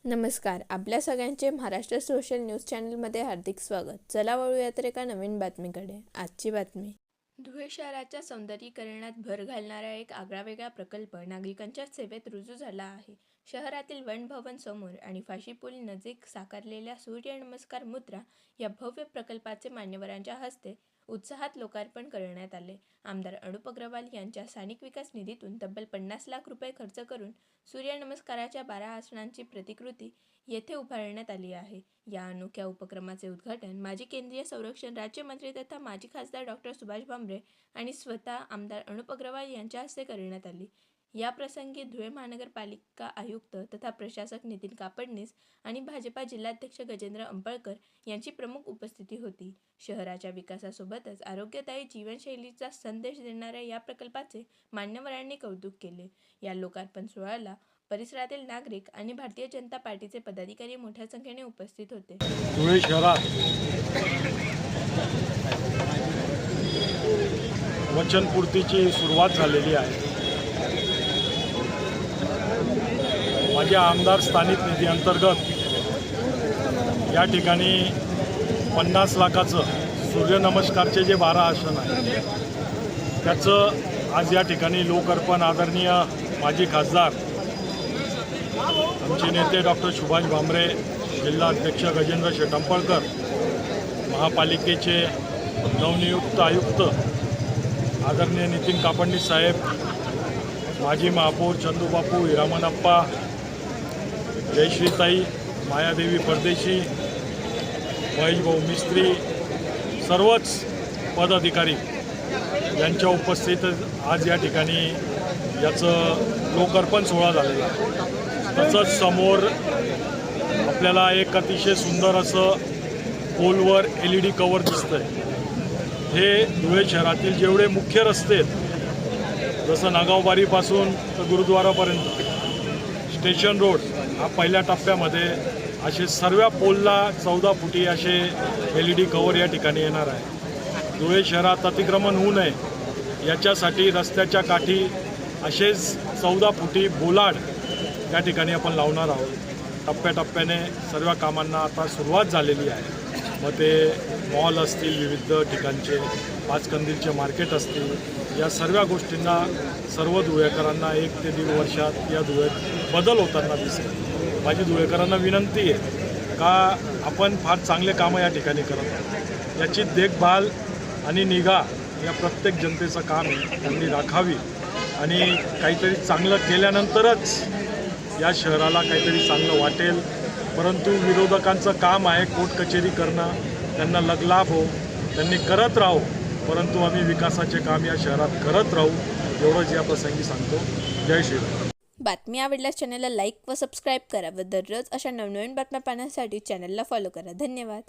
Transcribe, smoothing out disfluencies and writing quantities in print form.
नमस्कार. आपल्या सगळ्यांचे महाराष्ट्र सोशल न्यूज चॅनलमध्ये हार्दिक स्वागत. चला वळूया तर एका नवीन बातमीकडे. आजची बातमी. धुळे शहराच्या सौंदर्यीकरणात भर घालणारा एक आगळावेगळा प्रकल्प नागरिकांच्या सेवेत रुजू झाला आहे. शहरातील वन भवन समोर आणि फाशी पूल नजीक साकारलेल्या सूर्यनमस्कार मुद्रा या भव्य प्रकल्पाचे मान्यवरांच्या हस्ते उत्साहात लोकार्पण करण्यात आले. आमदार अनुप अग्रवाल यांच्या स्थानिक विकास निधीतून तब्बल 50 लाख रुपये खर्च करून सूर्यनमस्काराच्या 12 आसनांची प्रतिकृती येथे उभारण्यात आली आहे. या अनोख्या उपक्रमाचे उद्घाटन माजी केंद्रीय संरक्षण राज्यमंत्री तथा माजी खासदार डॉ. सुभाष भामरे आणि स्वतः आमदार अनुप अग्रवाल यांच्या हस्ते करण्यात आले. या प्रसंगी धुळे महानगरपालिका आयुक्त तथा प्रशासक नितीन कापडणीस आणि भाजपा जिल्हाध्यक्ष गजेंद्र अंबळकर यांची प्रमुख उपस्थिती होती. शहराच्या विकासासोबतच आरोग्यदायी जीवनशैलीचा संदेश देणाऱ्या या प्रकल्पाचे मान्यवरांनी कौतुक केले. या लोकार्पण सोहळ्याला परिसरातील नागरिक आणि भारतीय जनता पार्टीचे पदाधिकारी मोठ्या संख्येने उपस्थित होते. धुळे शहरात वचनपूर्तीची सुरुवात झालेली आहे. माझ्या आमदार स्थानिक निधी अंतर्गत या ठिकाणी 50 लाखाचं सूर्यनमस्कारचे जे 12 आसन आहे त्याचं आज या ठिकाणी लोकार्पण आदरणीय माजी खासदार आमचे नेते डॉ. सुभाष भामरे, जिल्हा अध्यक्ष गजेंद्र शेटंपळकर, महापालिकेचे नवनियुक्त आयुक्त आदरणीय नितीन कापडणीस साहेब, माजी महापौर चंदूबापू हिरामनप्पा, जयश्रीताई, मायादेवी परदेशी, महेश भाऊ मिस्त्री, सर्वच पदाधिकारी यांच्या उपस्थितीत आज या ठिकाणी याचं लोकार्पण सोहळा झालेला आहे. तसंच समोर आपल्याला एक अतिशय सुंदर असं पोलवर LED कवर दिसतं आहे. हे धुळे शहरातील जेवढे मुख्य रस्ते आहेत, जसं नागावबारीपासून तर गुरुद्वारापर्यंत, स्टेशन रोड हा पहिल्या टप्प्यामध्ये असे सर्व पोलला 14 फुटी असे LED कवर या ठिकाणी येणार आहे. धुळे शहरात अतिक्रमण होऊ नये याच्यासाठी रस्त्याच्या काठी असेच 14 फुटी बोलाड या ठिकाणी आपण लावणार आहोत. टप्प्याटप्प्याने सर्व कामांना आता सुरुवात झालेली आहे. मग ते मॉल असतील, विविध ठिकाणचे पाचकंदीलचे मार्केट असतील, या सर्व गोष्टींना सर्व धुळेकरांना 1 ते 1.5 वर्षात या धुळ्यात बदल होताना दिसेल. माझी धुळेकरांना विनंती आहे का आपण फार चांगले कामं या ठिकाणी करत आहोत. याची देखभाल आणि निगा या प्रत्येक जनतेचं काम आहे, त्यांनी राखावी आणि काहीतरी चांगलं केल्यानंतरच या शहराला काहीतरी चांगलं वाटेल. परंतु विरोधकांचं काम आहे कोर्ट कचेरी करणं, त्यांना लगलाभ हो, त्यांनी करत राहू, परंतु आम्ही विकासाचे काम या शहरात करत राहू, एवढंच या प्रसंगी सांगतो. जय श्रीराम. बातमी आवडल्यास चॅनलला लाईक व सबस्क्राईब करा व दररोज अशा नवनवीन बातम्या पाहण्यासाठी चॅनलला फॉलो करा. धन्यवाद.